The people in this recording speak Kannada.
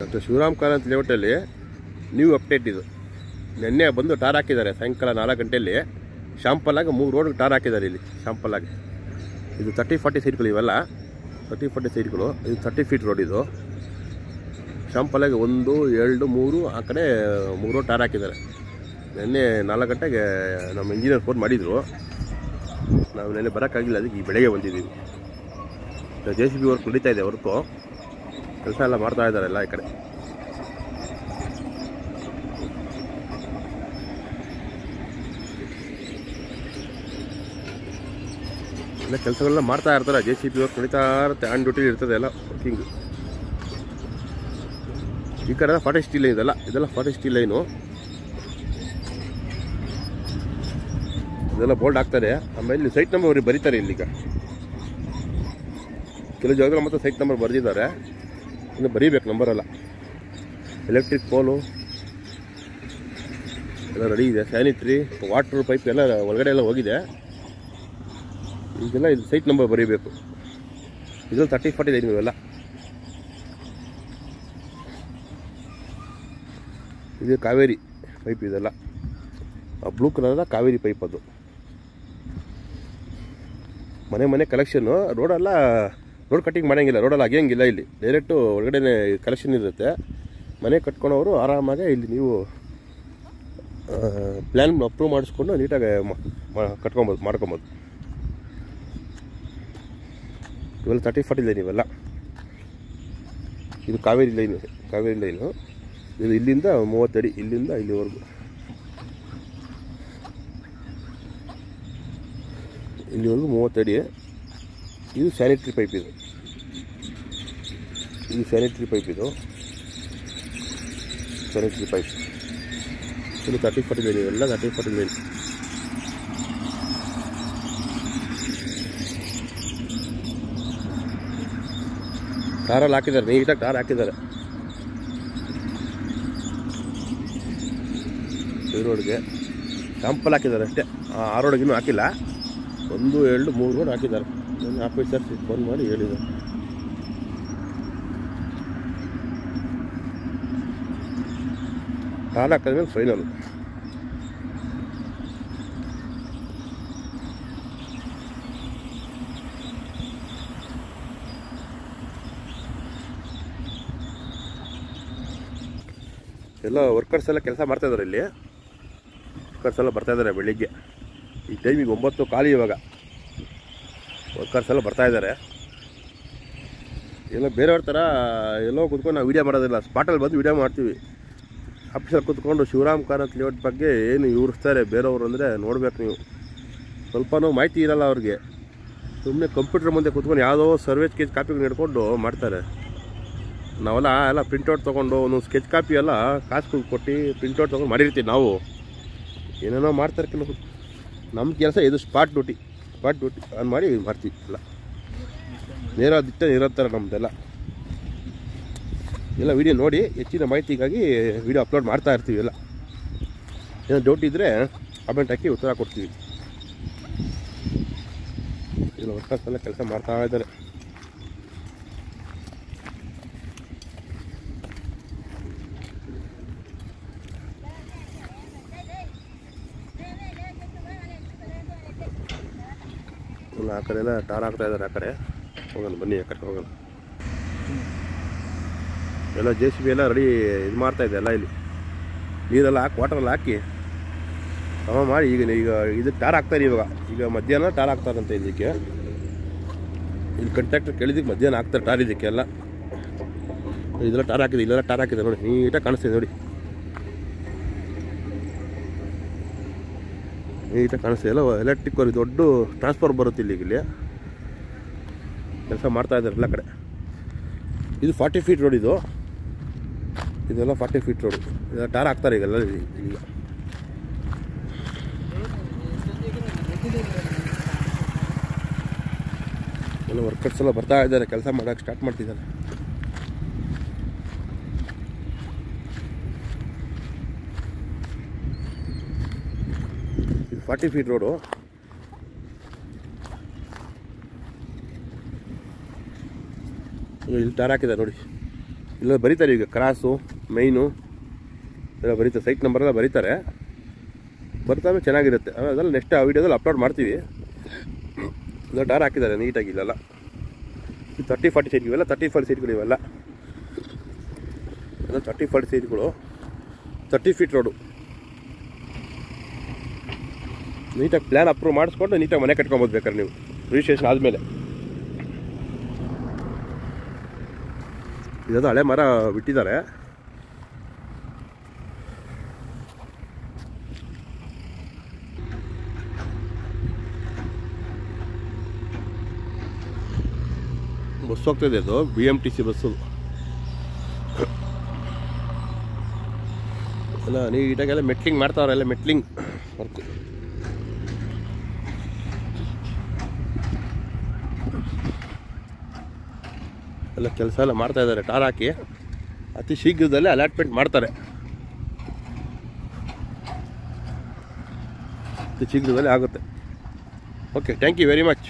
ಡಾಕ್ಟರ್ ಶಿವರಾಮ್ ಕಾರಂತ್ ಲೇಔಟಲ್ಲಿ ನ್ಯೂ ಅಪ್ಡೇಟ್ ಇದು. ನಿನ್ನೆ ಬಂದು ಟಾರ್ ಹಾಕಿದ್ದಾರೆ ಸಾಯಂಕಾಲ 4 ಗಂಟೆಯಲ್ಲಿ. ಶಾಂಪಲ್ಲಾಗಿ 3 ರೋಡ್ಗೆ ಟಾರ್ ಹಾಕಿದ್ದಾರೆ ಇಲ್ಲಿ ಶಾಂಪಲ್ಲಾಗಿ. ಇದು 30-40 ಸೈಟ್ಗಳು ಇವೆಲ್ಲ 30-40 ಸೈಟ್ಗಳು. ಇದು 30 ಫೀಟ್ ರೋಡ್ ಇದು. ಶಾಂಪಲ್ಲಾಗಿ 1, 2, 3 ಆ ಕಡೆ 3 ರೋಡ್ ಟಾರ್ ಹಾಕಿದ್ದಾರೆ. ನಿನ್ನೆ 4 ಗಂಟೆಗೆ ನಮ್ಮ ಇಂಜಿನಿಯರ್ ಫೋನ್ ಮಾಡಿದರು. ನಾವು ನೆನ್ನೆ ಬರೋಕ್ಕಾಗಿಲ್ಲ, ಅದಕ್ಕೆ ಈ ಬೆಳಗ್ಗೆ ಬಂದಿದ್ದೀವಿ. JCB ವರ್ಕ್ ನಡೀತಾ ಇದೆ, ವರ್ಕು ಕೆಲಸ ಎಲ್ಲ ಮಾಡ್ತಾ ಇದ್ದಾರೆ ಎಲ್ಲ ಈ ಕಡೆ. ಎಲ್ಲ ಕೆಲಸಗಳನ್ನ ಮಾಡ್ತಾ ಇರ್ತಾರೆ. JCB ವರ್ಕ್ ನಡೀತಾ ಇರುತ್ತೆ, ಆನ್ ಡ್ಯೂಟಿ ಇರ್ತದೆ ಎಲ್ಲ ವರ್ಕಿಂಗ್. ಈ ಕಡೆ 40 ಸ್ಟೀಲ್ ಲೈನ್ ಇದೆಲ್ಲ 40 ಸ್ಟೀಲ್ ಲೈನು. ಇದೆಲ್ಲ ಬೋಲ್ಡ್ ಹಾಕ್ತಾರೆ. ಆಮೇಲೆ ಇಲ್ಲಿ ಸೈಟ್ ನಂಬರ್ ಅವ್ರಿಗೆ ಬರೀತಾರೆ. ಇಲ್ಲಿಗ ಕೆಲವು ಜಾಗದಲ್ಲಿ ಮತ್ತು ಸೈಟ್ ನಂಬರ್ ಬರೆದಿದ್ದಾರೆ, ಇನ್ನು ಬರೀಬೇಕು ನಂಬರೆಲ್ಲ. ಎಲೆಕ್ಟ್ರಿಕ್ ಪೋಲು ಎಲ್ಲ ರೆಡಿ ಇದೆ. ಸ್ಯಾನಿಟ್ರಿ, ವಾಟ್ರ್ ಪೈಪ್ ಎಲ್ಲ ಒಳಗಡೆ ಎಲ್ಲ ಹೋಗಿದೆ. ಈಗೆಲ್ಲ ಇದು ಸೈಟ್ ನಂಬರ್ ಬರೀಬೇಕು. ಇದ್ರಲ್ಲಿ 30-40 ಲೈನ್ ಇವೆಲ್ಲ. ಇದು ಕಾವೇರಿ ಪೈಪ್, ಇದೆಲ್ಲ ಬ್ಲೂ ಕಲರ್ ಕಾವೇರಿ ಪೈಪ್. ಅದು ಮನೆ ಕಲೆಕ್ಷನ್ನು. ರೋಡ್ ಕಟ್ಟಿಂಗ್ ಮಾಡೋಂಗಿಲ್ಲ, ರೋಡಲ್ಲಿ ಅಗೆಯಂಗಿಲ್ಲ. ಇಲ್ಲಿ ಡೈರೆಕ್ಟು ಒಳಗಡೆ ಕಲೆಕ್ಷನ್ ಇರುತ್ತೆ. ಮನೆ ಕಟ್ಕೊಳೋರು ಆರಾಮಾಗೆ ಇಲ್ಲಿ ನೀವು ಪ್ಲ್ಯಾನ್ ಅಪ್ರೂವ್ ಮಾಡಿಸ್ಕೊಂಡು ನೀಟಾಗಿ ಮಾಡ್ಕೊಬೋದು. ಇವೆಲ್ಲ 30-40 ಲೈನ್ ಇವೆಲ್ಲ. ಇದು ಕಾವೇರಿ ಲೈನು. ಇದು ಇಲ್ಲಿಂದ 30 ಅಡಿ, ಇಲ್ಲಿಂದ ಇಲ್ಲಿವರೆಗೂ. ಇಲ್ಲಿವರೆಗೂ 30 ಅಡಿ. ಇದು ಸ್ಯಾನಿಟ್ರಿ ಪೈಪ್. ಇದು ಸ್ಯಾನಿಟ್ರಿ ಪೈಪ್. ಇದು ಇದು 30-40 ಲೈನ್ ಇವೆಲ್ಲ 30-40 ಲೈನ್. ಟಾರಲ್ಲಿ ಹಾಕಿದ್ದಾರೆ, ನೀಟಾಗಿ ಟಾರ್ ಹಾಕಿದ್ದಾರೆ ಈ ರೋಡ್ಗೆ. ಶಾಂಪಲ್ ಹಾಕಿದ್ದಾರೆ ಅಷ್ಟೇ, ಆ ರೋಡ್ಗೆ ಇನ್ನೂ ಹಾಕಿಲ್ಲ. 1, 2, 3 ರೋಡ್ ಹಾಕಿದ್ದಾರೆ. ನನ್ನ ಆಫೀಸರ್ ಫೋನ್ ಮಾಡಿ ಹೇಳಿದ್ದಾರೆ. ಟಾರ್ ಹಾಕಿದ್ಮೇಲೆ ಫೈನಲ್. ಎಲ್ಲ ವರ್ಕರ್ಸ್ ಎಲ್ಲ ಕೆಲಸ ಮಾಡ್ತಾಯಿದ್ದಾರೆ ಇಲ್ಲಿ. ವರ್ಕರ್ಸ್ ಎಲ್ಲ ಬರ್ತಾಯಿದ್ದಾರೆ ಬೆಳಿಗ್ಗೆ. ಈ ಟೈಮಿಗೆ 9 ಖಾಲಿ. ಇವಾಗ ವರ್ಕರ್ಸ್ ಎಲ್ಲ ಬರ್ತಾಯಿದ್ದಾರೆ. ಎಲ್ಲ ಬೇರೆಯವ್ರ ಥರ ಎಲ್ಲೋ ಕೂತ್ಕೊಂಡು ನಾವು ವೀಡಿಯೋ ಮಾಡೋದಿಲ್ಲ, ಸ್ಪಾಟಲ್ಲಿ ಬಂದು ವೀಡಿಯೋ ಮಾಡ್ತೀವಿ. ಆಫೀಸಲ್ಲಿ ಕೂತ್ಕೊಂಡು ಶಿವರಾಮ್ ಕಾರಂತ್ ಲೇಔಟ್ ಬಗ್ಗೆ ಏನು ವಿವರಿಸ್ತಾರೆ ಬೇರೆಯವರು ಅಂದರೆ ನೋಡ್ಬೇಕು ನೀವು. ಸ್ವಲ್ಪನೂ ಮಾಹಿತಿ ಇರಲ್ಲ ಅವ್ರಿಗೆ. ಸುಮ್ಮನೆ ಕಂಪ್ಯೂಟರ್ ಮುಂದೆ ಕೂತ್ಕೊಂಡು ಯಾವುದೋ ಸರ್ವೆ ಸ್ಕೆಚ್ ಕಾಪಿಗೆ ಹಿಡ್ಕೊಂಡು ಮಾಡ್ತಾರೆ. ನಾವೆಲ್ಲ ಪ್ರಿಂಟೌಟ್ ತೊಗೊಂಡು ಒಂದೊಂದು ಸ್ಕೆಚ್ ಕಾಪಿ ಎಲ್ಲ ಕಾಸು ಕೊಟ್ಟು ಪ್ರಿಂಟೌಟ್ ತೊಗೊಂಡು ಮಾಡಿರ್ತೀವಿ. ನಾವು ಏನೇನೋ ಮಾಡ್ತಾರೆ ಕೆಲವು. ನಮ್ಮ ಕೆಲಸ ಇದು ಸ್ಪಾಟ್ ಡ್ಯೂಟಿ ಆನ್ ಮಾಡಿ ಮಾಡ್ತೀವಿ. ಎಲ್ಲ ನಿರಂತರ ನಮ್ಮದೆಲ್ಲ. ಎಲ್ಲ ವೀಡಿಯೋ ನೋಡಿ ಹೆಚ್ಚಿನ ಮಾಹಿತಿಗಾಗಿ ವೀಡಿಯೋ ಅಪ್ಲೋಡ್ ಮಾಡ್ತಾ ಇರ್ತೀವಿ. ಎಲ್ಲ ಏನೋ ಡೌಟ್ ಇದ್ದರೆ ಕಮೆಂಟ್ ಹಾಕಿ ಉತ್ತರ ಕೊಡ್ತೀವಿ. ಇಲ್ಲ ವರ್ಕರ್ಸ್ ಎಲ್ಲ ಕೆಲಸ ಮಾಡ್ತಾ ಇದ್ದಾರೆ. ಆ ಕಡೆ ಎಲ್ಲ ಟಾರ್ ಹಾಕ್ತಾ ಇದ್ದಾರೆ. ಆ ಕಡೆ ಹೋಗೋಣ ಬನ್ನಿ, ಆ ಕಡೆ ಹೋಗೋಣ. ಎಲ್ಲ JCB ಎಲ್ಲ ರೆಡಿ ಇದು ಮಾಡ್ತಾಯಿದೆ. ಎಲ್ಲ ಇಲ್ಲಿ ನೀರೆಲ್ಲ ಹಾಕಿ ವಾಟರೆಲ್ಲ ಹಾಕಿ ಸಮ ಮಾಡಿ ಈಗ ಇದಕ್ಕೆ ಟಾರ್ ಹಾಕ್ತಾರೆ. ಈಗ ಮಧ್ಯಾಹ್ನ ಟಾರ್ ಹಾಕ್ತಾರಂತೆ ಇದಕ್ಕೆ. ಇಲ್ಲಿ ಕಾಂಟ್ರಾಕ್ಟರ್ ಕೇಳಿದ್ದಕ್ಕೆ ಮಧ್ಯಾಹ್ನ ಹಾಕ್ತಾರೆ ಟಾರ್ ಇದಕ್ಕೆಲ್ಲ. ಇದೆಲ್ಲ ಟಾರ್ ಹಾಕಿದೆ, ಇಲ್ಲೆಲ್ಲ ಟಾರ್ ಹಾಕಿದೆ ನೋಡಿ, ನೀಟಾಗಿ ಕಾಣಿಸ್ತಿದೆ ನೋಡಿ, ನೀಟಾಗಿ ಕಾಣಿಸ್ತಿದೆ. ಎಲ್ಲ ಎಲೆಕ್ಟ್ರಿಕ್ ದೊಡ್ಡ ಟ್ರಾನ್ಸ್ಫಾರ್ಮರ್ ಬರುತ್ತೆ ಇಲ್ಲಿ ಕೆಲಸ ಮಾಡ್ತಾ ಇದ್ದಾರೆ ಎಲ್ಲ ಕಡೆ. ಇದು 40 ಫೀಟ್ ರೋಡ್. ಇದೆಲ್ಲ 40 ಫೀಟ್ ರೋಡ್. ಇದೆಲ್ಲ ಟಾರ್ ಹಾಕ್ತಾರೆ ಈಗೆಲ್ಲ. ಈಗ ಎಲ್ಲ ವರ್ಕರ್ಸ್ ಎಲ್ಲ ಬರ್ತಾ ಇದ್ದಾರೆ, ಕೆಲಸ ಮಾಡೋಕ್ಕೆ ಸ್ಟಾರ್ಟ್ ಮಾಡ್ತಿದ್ದಾರೆ. ಇದು 40 ಫೀಟ್ ರೋಡು. ಇಲ್ಲಿ ಟಾರ್ ಹಾಕಿದೆ ನೋಡಿ. ಇಲ್ಲ ಬರೀತಾರೆ ಈಗ ಕ್ರಾಸು ಮೈನು ಎಲ್ಲ ಬರೀತಾರೆ, ಸೈಟ್ ನಂಬರೆಲ್ಲ ಬರೀತಾರೆ. ಬರ್ತಾವೆ ಚೆನ್ನಾಗಿರುತ್ತೆ. ಅದೆಲ್ಲ ನೆಕ್ಸ್ಟ್ ಆ ವೀಡಿಯೋದಲ್ಲಿ ಅಪ್ಲೋಡ್ ಮಾಡ್ತೀವಿ. ಇದು ಟಾರ್ ಹಾಕಿದ್ದಾರೆ ನೀಟಾಗಿ ಇಲ್ಲೆಲ್ಲ. 30-40 ಸೀಟ್ಗಳು ಇವೆಲ್ಲ 30-40 ಸೀಟ್ಗಳು ಇವೆಲ್ಲ 30-40 ಸೀಟ್ಗಳು 30 ಫೀಟ್ ರೋಡು. ನೀಟಾಗಿ ಪ್ಲ್ಯಾನ್ ಅಪ್ರೂವ್ ಮಾಡಿಸ್ಕೊಂಡು ನೀಟಾಗಿ ಮನೆ ಕಟ್ಕೊಬೋದು ಬೇಕಾದ್ರೆ ನೀವು ರಿಜಿಸ್ಟ್ರೇಷನ್ ಆದಮೇಲೆ. ಇದದು ಹಳೆ ಮರ ಬಿಟ್ಟಿದ್ದಾರೆ. ಬಸ್ ಹೋಗ್ತಾಯಿದೆ, ಅದು BMTC ಬಸ್ಸು ಎಲ್ಲ ನೀಟಾಗೆಲ್ಲ ಮೆಟ್ಲಿಂಗ್ ಮಾಡ್ತಾವ್ರೆ, ಎಲ್ಲ ಮೆಟ್ಲಿಂಗ್ ವರ್ಕ್. ಎಲ್ಲ ಕೆಲಸ ಎಲ್ಲ ಮಾಡ್ತಾ ಇದ್ದಾರೆ. ಟಾರ್ ಹಾಕಿ ಅತಿ ಶೀಘ್ರದಲ್ಲೇ ಅಲಾಟ್ಮೆಂಟ್ ಮಾಡ್ತಾರೆ. ಅತಿ ಶೀಘ್ರದಲ್ಲೇ ಆಗುತ್ತೆ. Okay, thank you very much.